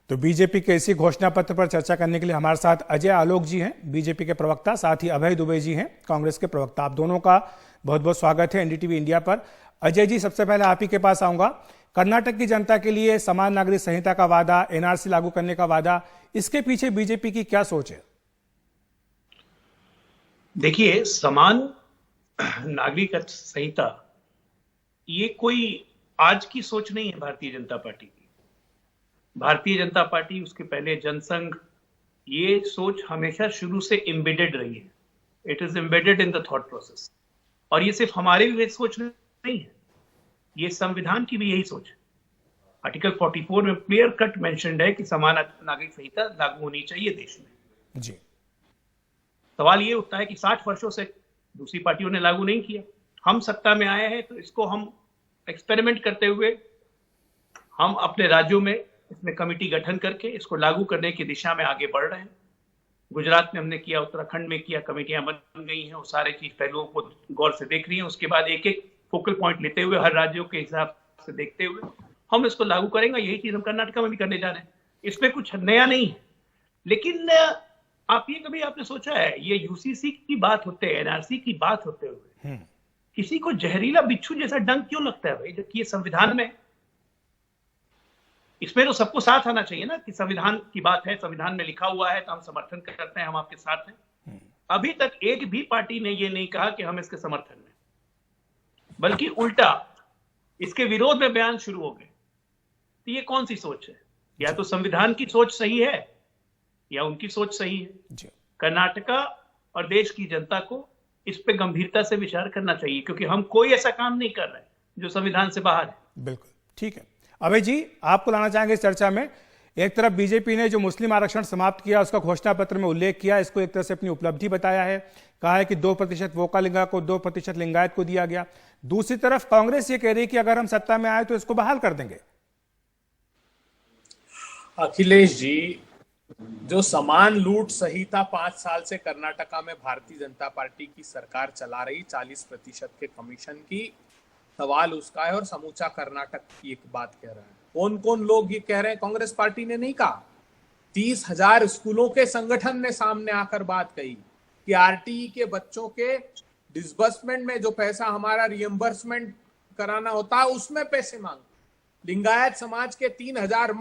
तो बीजेपी के इसी घोषणा पत्र पर चर्चा करने के लिए हमारे साथ अजय आलोक जी हैं, बीजेपी के प्रवक्ता, साथ ही अभय दुबे जी हैं, कांग्रेस के प्रवक्ता। आप दोनों का बहुत बहुत स्वागत है एनडीटीवी इंडिया पर। अजय जी, सबसे पहले आप ही के पास आऊंगा। कर्नाटक की जनता के लिए समान नागरिक संहिता का वादा, एनआरसी लागू करने का वादा, इसके पीछे बीजेपी की क्या सोच है? देखिए, समान नागरिक संहिता ये कोई आज की सोच नहीं है भारतीय जनता पार्टी की। भारतीय जनता पार्टी, उसके पहले जनसंघ, ये सोच हमेशा शुरू से एम्बेडेड रही है। It is embedded in the thought process. और ये सिर्फ हमारे भी सोच नहीं है, ये संविधान की भी यही सोच है। आर्टिकल 44 में क्लियर कट मेंशन्ड है कि समान नागरिक संहिता लागू होनी चाहिए देश में। जी। सवाल ये उठता है कि 60 वर्षों से दूसरी पार्टियों ने लागू नहीं किया, हम सत्ता में आए हैं, तो इसको हम एक्सपेरिमेंट करते हुए हम अपने राज्यों में इसमें कमेटी गठन करके इसको लागू करने की दिशा में आगे बढ़ रहे हैं। गुजरात में हमने किया, उत्तराखंड में किया, कमेटियां बन गई हैं, वो सारे चीज पहलुओं को गौर से देख रही हैं। उसके बाद एक एक फोकल पॉइंट लेते हुए, हर राज्यों के हिसाब से देखते हुए हम इसको लागू करेंगे। यही चीज हम कर्नाटक में भी करने जा रहे हैं। इसमें कुछ नया नहीं है। लेकिन आप ये कभी आपने सोचा है, ये यूसीसी की बात होते, एनआरसी की बात होते हुए किसी को जहरीला बिच्छू जैसा डंक क्यों लगता है भाई, जबकि ये संविधान में, इसमें तो सबको साथ आना चाहिए ना कि संविधान की बात है, संविधान में लिखा हुआ है तो हम समर्थन करते हैं, हम आपके साथ हैं। अभी तक एक भी पार्टी ने ये नहीं कहा कि हम इसके समर्थन में, बल्कि उल्टा इसके विरोध में बयान शुरू हो गए। तो ये कौन सी सोच है? या तो संविधान की सोच सही है या उनकी सोच सही है। कर्नाटका और देश की जनता को इस पे गंभीरता से विचार करना चाहिए, क्योंकि हम कोई ऐसा काम नहीं कर रहे जो संविधान से बाहर है। बिल्कुल ठीक है। अभय जी, आपको लाना चाहेंगे इस चर्चा में। एक तरफ बीजेपी ने जो मुस्लिम आरक्षण समाप्त किया, उसका घोषणा पत्र में उल्लेख किया, इसको एक तरह से अपनी उपलब्धि बताया है, कहा है कि 2% वोकालिंगा को, 2% लिंगायत को दिया गया। दूसरी तरफ कांग्रेस ये कह रही है कि अगर हम सत्ता में आए तो इसको बहाल कर देंगे। अखिलेश जी, जो समान लूट संहिता 5 साल से कर्नाटका में भारतीय जनता पार्टी की सरकार चला रही, 40% के कमीशन की, सवाल उसका है और समूचा कर्नाटक की एक बात कह रहा है। कौन कौन लोग ये कह रहे हैं? कांग्रेस पार्टी ने नहीं कहा। 30,000 स्कूलों के संगठन ने सामने आकर बात कही कि आरटीई के बच्चों के डिसबर्समेंट में जो पैसा हमारा रिएम्बर्समेंट कराना होता है, उसमें पैसे मांग। लिंगायत समाज के 3,000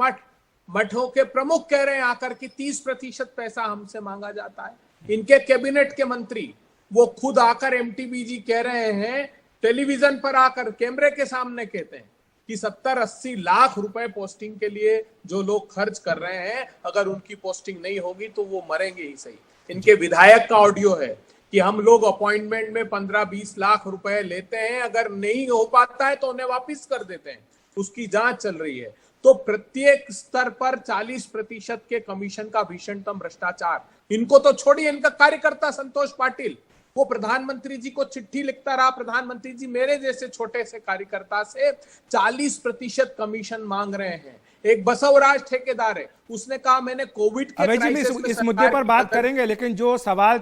मठों के प्रमुख कह रहे हैं आकर कि 30% पैसा हमसे मांगा जाता है। इनके कैबिनेट के मंत्री वो खुद आकर एमटीबी कह रहे हैं, टेलीविजन पर आकर कैमरे के सामने कहते हैं कि 70-80 लाख रुपए पोस्टिंग के लिए जो लोग खर्च कर रहे हैं, अगर उनकी पोस्टिंग नहीं होगी तो वो मरेंगे ही सही। इनके विधायक का ऑडियो है कि हम लोग अपॉइंटमेंट में 15-20 लाख रुपए लेते हैं, अगर नहीं हो पाता है तो उन्हें वापिस कर देते हैं। उसकी जांच चल रही है। तो प्रत्येक स्तर पर 40% के कमीशन का भीषणतम भ्रष्टाचार। इनको तो छोड़िए, इनका कार्यकर्ता संतोष पाटिल, वो प्रधानमंत्री जी को चिट्ठी लिखता रहा, प्रधानमंत्री जी मेरे जैसे छोटे से कार्यकर्ता से 40% कमीशन मांग रहे हैं। एक बसवराज ठेकेदार है, उसने कहा मैंने कोविड के क्राइसिस में इस मुद्दे पर बात करेंगे, लेकिन जो सवाल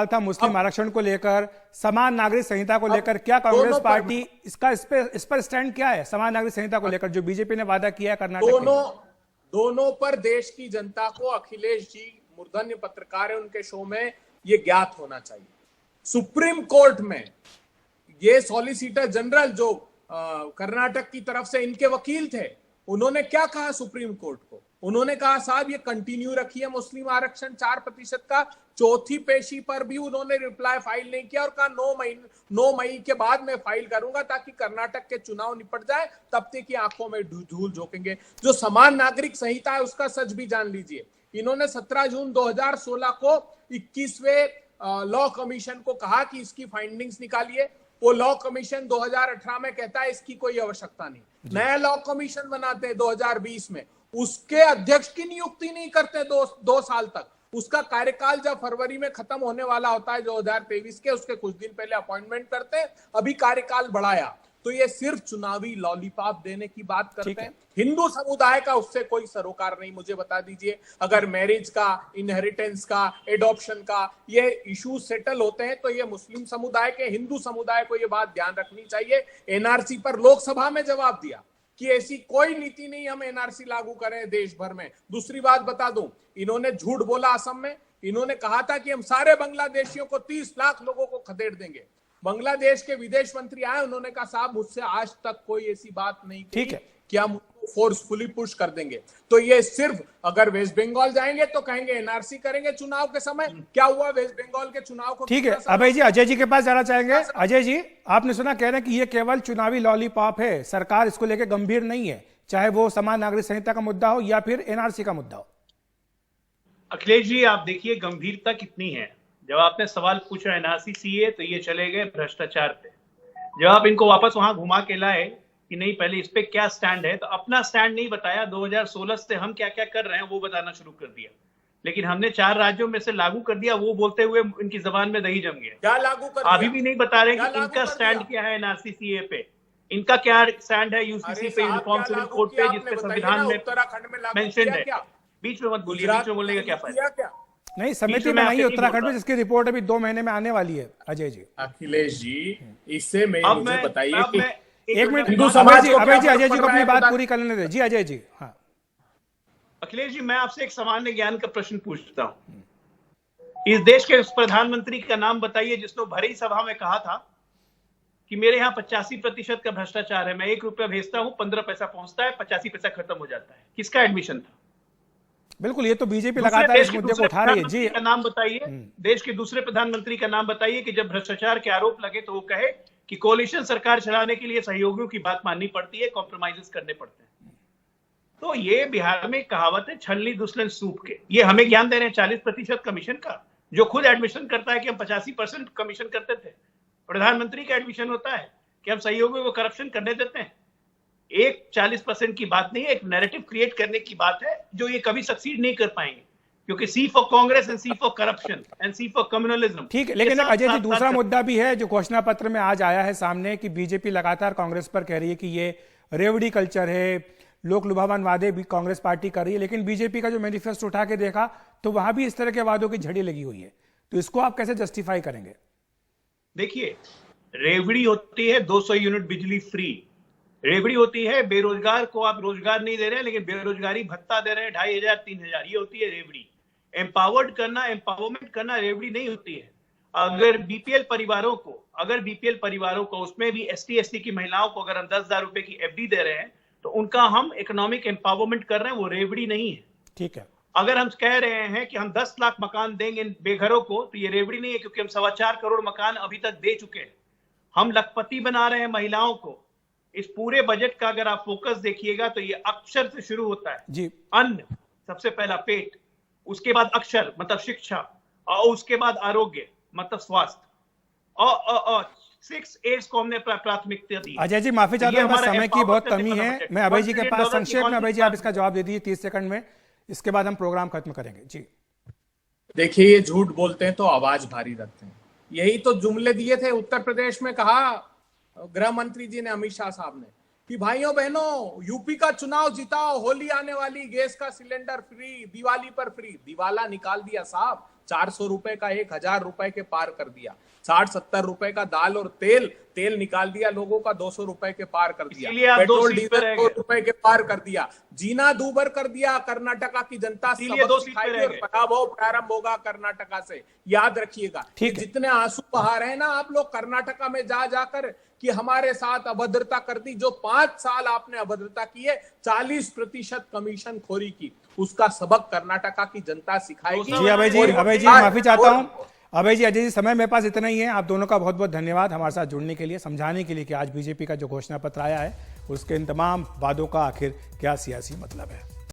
था मुस्लिम आरक्षण को लेकर, समान नागरिक संहिता को लेकर, क्या कांग्रेस पार्टी इस पर स्टैंड क्या है? समान नागरिक संहिता को लेकर जो बीजेपी ने वादा किया है कर्नाटक, दोनों पर देश की जनता को, अखिलेश जी मूर्धन्य पत्रकार है, उनके शो में ये ज्ञात होना चाहिए। सुप्रीम कोर्ट में ये सॉलिसिटर जनरल जो कर्नाटक की तरफ से इनके वकील थे, उन्होंने क्या कहा सुप्रीम कोर्ट को? उन्होंने कहा साहब ये कंटिन्यू रखिए मुस्लिम आरक्षण 4% का। चौथी पेशी पर भी उन्होंने रिप्लाई फाइल नहीं किया और कहा 9 मई के बाद मैं फाइल करूंगा ताकि कर्नाटक के चुनाव निपट जाए, तब तक की आंखों में धूल झोंकेंगे। जो समान नागरिक संहिता है उसका सच भी जान लीजिए। इन्होंने 17 जून 2016 को 21वें लॉ कमीशन को कहा कि इसकी फाइंडिंग्स निकालिए। वो लॉ कमीशन 2018 में कहता है इसकी कोई आवश्यकता नहीं। नया लॉ कमीशन बनाते हैं 2020 में, उसके अध्यक्ष की नियुक्ति नहीं करते 2 साल तक। उसका कार्यकाल जब फरवरी में खत्म होने वाला होता है 2023 के, उसके कुछ दिन पहले अपॉइंटमेंट करते हैं। अभी कार्यकाल बढ़ाया तो ये सिर्फ चुनावी लॉलीपॉप देने की बात करते हैं। हिंदू समुदाय का उससे कोई सरोकार नहीं। मुझे बता दीजिए, अगर मैरिज का, इनहेरिटेंस का, एडॉप्शन का ये इशू सेटल होते हैं तो ये मुस्लिम समुदाय के, हिंदू समुदाय को ये बात ध्यान रखनी चाहिए। एनआरसी पर लोकसभा में जवाब दिया कि ऐसी कोई नीति नहीं हम एनआरसी लागू करें देश भर में। दूसरी बात बता दूं, इन्होंने झूठ बोला असम में, इन्होंने कहा था कि हम सारे बांग्लादेशियों को 30 लाख लोगों को खदेड़ देंगे। बांग्लादेश के विदेश मंत्री आए, उन्होंने कहा साहब मुझसे आज तक कोई ऐसी बात नहीं की कि हम फोर्सफुली पुश कर देंगे। तो ये सिर्फ अगर वेस्ट बंगाल जाएंगे तो कहेंगे एनआरसी करेंगे चुनाव के समय। क्या हुआ वेस्ट बंगाल के चुनाव को? ठीक है अभय जी, अजय जी के पास जाना चाहेंगे। अजय जी, आपने सुना कह रहे हैं कि ये केवल चुनावी लॉलीपॉप है, सरकार इसको लेकर गंभीर नहीं है, चाहे वो समान नागरिक संहिता का मुद्दा हो या फिर एनआरसी का मुद्दा हो। अखिलेश जी, आप देखिए गंभीरता कितनी है। जब आपने सवाल पूछा एनआरसी सीए तो ये चले गए भ्रष्टाचार पे। जब आप इनको वापस वहां घुमा के लाए कि नहीं पहले इस पे क्या स्टैंड है, तो अपना स्टैंड नहीं बताया। 2016 से हम क्या क्या कर रहे हैं वो बताना शुरू कर दिया, लेकिन हमने 4 राज्यों में से लागू कर दिया, वो बोलते हुए इनकी जबान में दही जम गया। क्या लागू कर दिया? अभी भी नहीं बता रहे कि इनका स्टैंड क्या है एनआरसी सीए पे, इनका क्या स्टैंड है यूसीसी पे, यूनिफॉर्म सिविल कोड पे, जिसपे संविधान में मेंशन्ड है। बीच में मत बोलिए, बीच में बोलने का क्या फायदा। नहीं, समिति बनाई है उत्तराखंड में, जिसकी रिपोर्ट अभी 2 महीने में आने वाली है। अजय जी, अखिलेश जी, इससे मुझे बताइए कि एक मिनट हिंदू समाज को अभय जी अजय जी को अपनी बात पूरी करने दे। जी अजय जी। हाँ अखिलेश जी, मैं आपसे एक सामान्य ज्ञान का प्रश्न पूछता हूं। इस देश के उस प्रधानमंत्री का नाम बताइए जिसने भरी सभा में कहा था कि मेरे यहाँ 85% का भ्रष्टाचार है, मैं 1 रुपया भेजता हूं, 15 पैसा पहुंचता है, 85 पैसा खत्म हो जाता है। किसका एडमिशन था? बिल्कुल, ये तो बीजेपी लगातार इस मुद्दे को उठा रही है। जी, का नाम बताइए, देश के दूसरे प्रधानमंत्री का नाम बताइए कि जब भ्रष्टाचार के आरोप लगे तो वो कहे कि कोalition सरकार चलाने के लिए सहयोगियों की बात माननी पड़ती है, कॉम्प्रोमाइजेस करने पड़ते हैं। तो ये बिहार में कहावत है, छलनी दुल्हन सूप के। ये हमें ज्ञान दे रहे हैं 40% कमीशन का, जो खुद एडमिशन करता है कि हम 85% कमीशन करते थे। प्रधानमंत्री का एडमिशन होता है कि हम सहयोगियों को करप्शन करने देते हैं। एक 40% की बात नहीं है, एक नैरेटिव क्रिएट करने की बात है, जो ये कभी सक्सीड नहीं कर पाएंगे, क्योंकि C for Congress and C for corruption and C for communalism. ठीक है, लेकिन अजय जी दूसरा मुद्दा भी है जो घोषणा पत्र में आज आया है सामने, कि बीजेपी लगातार कांग्रेस पर कह रही है कि ये रेवड़ी कल्चर है, लोक लुभावन वादे भी कांग्रेस पार्टी कर रही है। लेकिन बीजेपी का जो मैनिफेस्टो उठा के देखा तो वहां भी इस तरह के वादों की झड़ी लगी हुई है, तो इसको आप कैसे जस्टिफाई करेंगे? देखिए, रेवड़ी होती है 200 यूनिट बिजली फ्री, रेवड़ी होती है बेरोजगार को आप रोजगार नहीं दे रहे हैं लेकिन बेरोजगारी भत्ता दे रहे हैं 2500 3000, ये होती है रेवड़ी। एम्पावर्ड करना, एम्पावरमेंट करना रेवड़ी नहीं होती है। अगर बीपीएल परिवारों को उसमें भी एसटी एससी की महिलाओं को अगर हम 10,000 रुपए की एफडी दे रहे हैं तो उनका हम इकोनॉमिक एम्पावरमेंट कर रहे हैं, वो रेवड़ी नहीं है। ठीक है, अगर हम कह रहे हैं कि हम 10 लाख मकान देंगे बेघरों को, तो ये रेवड़ी नहीं है, क्योंकि हम 4.25 करोड़ मकान अभी तक दे चुके हैं। हम लखपति बना रहे हैं महिलाओं को। इस पूरे बजट का अगर आप फोकस देखिएगा तो ये अक्षर से शुरू होता है जी। अन्न, सबसे पहला पेट, उसके बाद अक्षर मतलब शिक्षा, और उसके बाद आरोग्य मतलब स्वास्थ्य, और 6 एड्स को हमने प्राथमिकता दी। अजय जी माफी चाहता हूं, समय की बहुत कमी है। मैं अभय जी के पास संक्षेप में, अभय जी आप इसका जवाब दे दीजिए 30 सेकंड में, इसके बाद हम प्रोग्राम खत्म करेंगे। जी देखिए, ये झूठ बोलते हैं तो आवाज भारी रखते हैं। यही तो जुमले दिए थे उत्तर प्रदेश में, कहा गृह मंत्री जी ने, अमित शाह साहब ने, कि भाइयों बहनों यूपी का चुनाव जिताओ, होली आने वाली, गैस का सिलेंडर फ्री, दिवाली पर फ्री। दिवाला निकाल दिया साहब, 400 रुपए का 1000 रुपए के पार कर दिया। 60-70 रुपए का दाल और तेल निकाल दिया लोगों का, 200 रुपए के पार कर दिया। पेट्रोल डीजल 100 रुपए के पार कर दिया। जीना दूभर कर दिया कर्नाटका की जनता। सबक सिखाएगी और पराभव प्रारंभ होगा कर्नाटका से, याद रखिएगा। जितने आंसू बहा रहे हैं ना आप लोग कर्नाटका में जाकर कि हमारे साथ अभद्रता कर दी, जो 5 साल आपने अभद्रता की है, 40% कमीशन खोरी की, उसका सबक कर्नाटका की जनता सिखाएगी। जी अभय जी माफी चाहता हूं। अभय जी, अजय जी, समय मेरे पास इतना ही है। आप दोनों का बहुत बहुत धन्यवाद हमारे साथ जुड़ने के लिए, समझाने के लिए कि आज बीजेपी का जो घोषणा पत्र आया है उसके इन तमाम वादों का आखिर क्या सियासी मतलब है।